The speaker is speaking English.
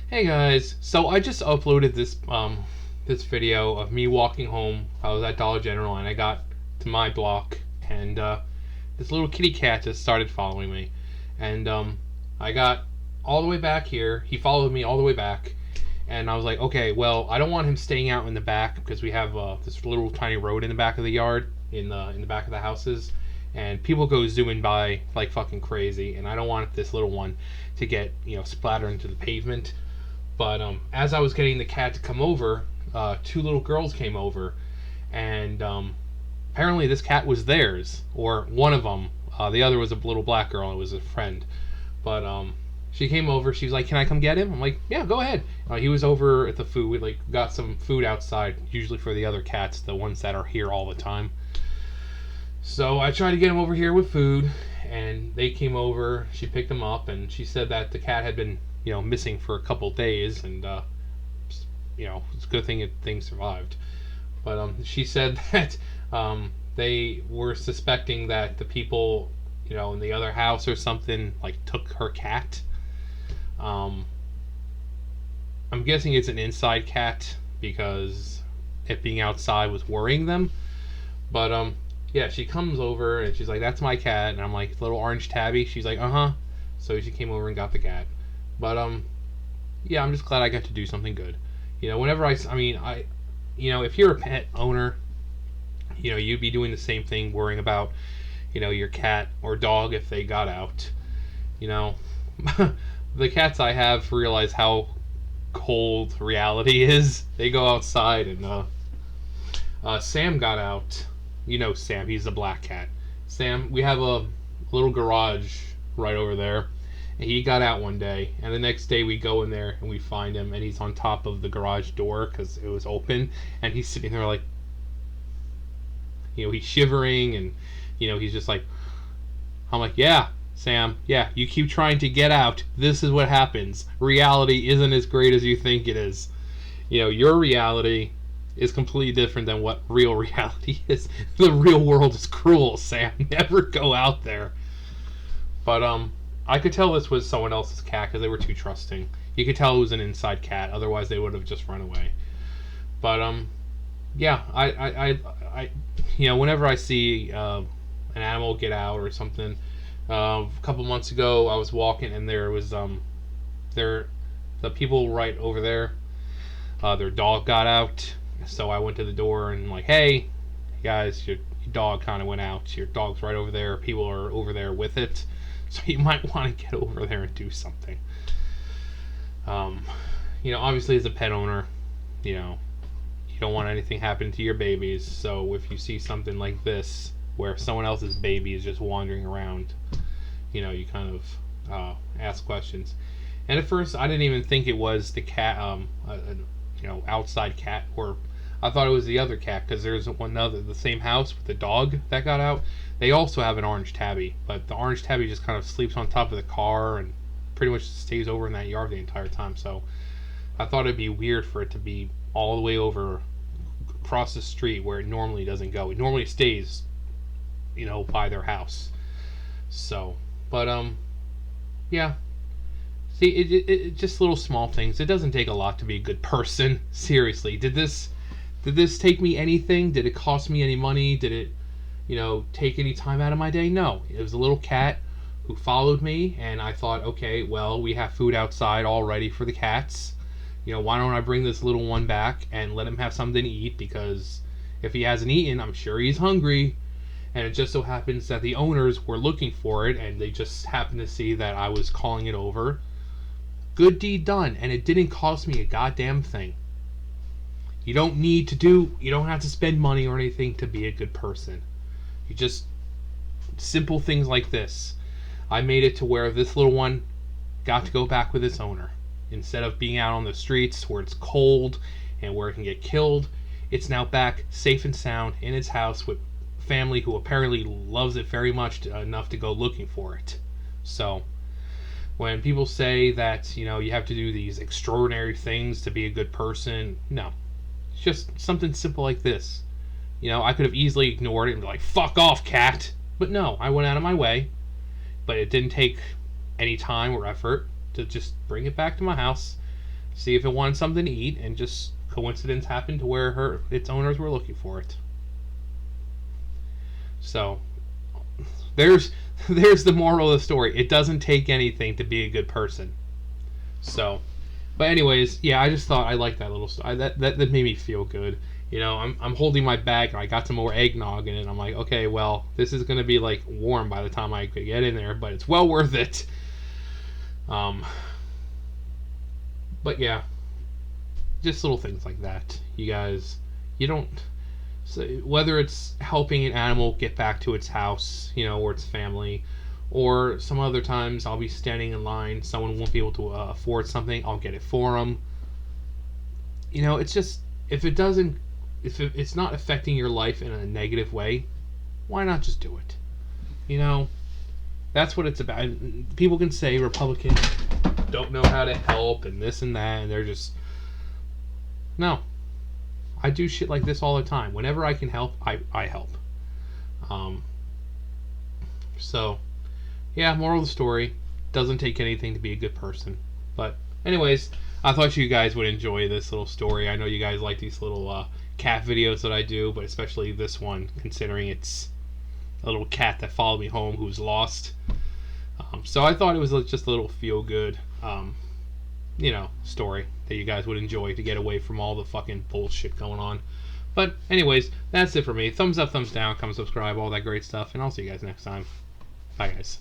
Hey guys, so I just uploaded this video of me walking home. I was at Dollar General and I got to my block and this little kitty cat just started following me, and I got all the way back here. He followed me all the way back, and I was like, okay, well, I don't want him staying out in the back because we have this little tiny road in the back of the yard, in the back of the houses, and people go zooming by like fucking crazy, and I don't want this little one to get splattered into the pavement. But as I was getting the cat to come over, two little girls came over, and apparently this cat was theirs, or one of them. The other was a little black girl. It was a friend. But she came over. She was like, "Can I come get him?" I'm like, "Yeah, go ahead." He was over at the food. We got some food outside, usually for the other cats, the ones that are here all the time. So I tried to get him over here with food, and they came over. She picked him up, and she said that the cat had been missing for a couple days, and it's a good thing things survived. But she said that they were suspecting that the people, in the other house or something, like took her cat. Um, I'm guessing it's an inside cat because it being outside was worrying them. But yeah, she comes over and she's like, "That's my cat," and I'm like, "Little orange tabby." She's like, "Uh huh." So she came over and got the cat. But yeah, I'm just glad I got to do something good. Whenever I mean, if you're a pet owner, you'd be doing the same thing, worrying about, your cat or dog if they got out. You know, the cats I have realize how cold reality is. They go outside, and Sam got out. Sam, he's the black cat. Sam, we have a little garage right over there. And he got out one day, and the next day we go in there and we find him, and he's on top of the garage door because it was open, and he's sitting there like, he's shivering, and he's just like, I'm like, "Yeah, Sam, yeah, you keep trying to get out. This is what happens. Reality isn't as great as you think it is. Your reality is completely different than what real reality is. The real world is cruel, Sam. Never go out there." But I could tell this was someone else's cat because they were too trusting. You could tell it was an inside cat, otherwise they would have just run away. But yeah, whenever I see an animal get out or something, a couple months ago I was walking and there was the people right over there, their dog got out. So I went to the door and like, "Hey, guys, your dog kind of went out. Your dog's right over there. People are over there with it. So you might want to get over there and do something." Obviously as a pet owner, you don't want anything happening to your babies. So if you see something like this, where someone else's baby is just wandering around, you kind of ask questions. And at first, I didn't even think it was the cat, outside cat, or I thought it was the other cat because there's the same house with the dog that got out. They also have an orange tabby, but the orange tabby just kind of sleeps on top of the car and pretty much stays over in that yard the entire time. So I thought it'd be weird for it to be all the way over across the street where it normally doesn't go. It normally stays, by their house. So, but yeah. See, it just little small things. It doesn't take a lot to be a good person. Seriously, did this take me anything? Did it cost me any money? Did it take any time out of my day? No. It was a little cat who followed me, and I thought, okay, well, we have food outside all ready for the cats. Why don't I bring this little one back and let him have something to eat? Because if he hasn't eaten, I'm sure he's hungry. And it just so happens that the owners were looking for it, and they just happened to see that I was calling it over. Good deed done, and it didn't cost me a goddamn thing. You don't have to spend money or anything to be a good person. You just, simple things like this. I made it to where this little one got to go back with its owner. Instead of being out on the streets where it's cold and where it can get killed, it's now back safe and sound in its house with family who apparently loves it very much enough to go looking for it. So, when people say that, you have to do these extraordinary things to be a good person, no. It's just something simple like this. I could have easily ignored it and be like, "Fuck off, cat." But no, I went out of my way. But it didn't take any time or effort to just bring it back to my house, see if it wanted something to eat, and just coincidence happened to where its owners were looking for it. So there's the moral of the story. It doesn't take anything to be a good person. So, but anyways, yeah, I just thought I liked that little story. That made me feel good. You know, I'm holding my bag and I got some more eggnog in it. I'm like, okay, well, this is gonna be like warm by the time I could get in there, but it's well worth it. But yeah, just little things like that. You guys, you don't. So whether it's helping an animal get back to its house, you know, or its family, or some other times I'll be standing in line, someone won't be able to afford something, I'll get it for them. You know, it's just if it's not affecting your life in a negative way, why not just do it? You know, that's what it's about. People can say Republicans don't know how to help and this and that, and they're just no. I do shit like this all the time. Whenever I can help, I help. So, yeah, moral of the story, doesn't take anything to be a good person. But anyways, I thought you guys would enjoy this little story. I know you guys like these little cat videos that I do, but especially this one, considering it's a little cat that followed me home who's lost. So I thought it was just a little feel-good, you know, story that you guys would enjoy to get away from all the fucking bullshit going on. But anyways, that's it for me. Thumbs up, thumbs down, comment, subscribe, all that great stuff, and I'll see you guys next time. Bye, guys.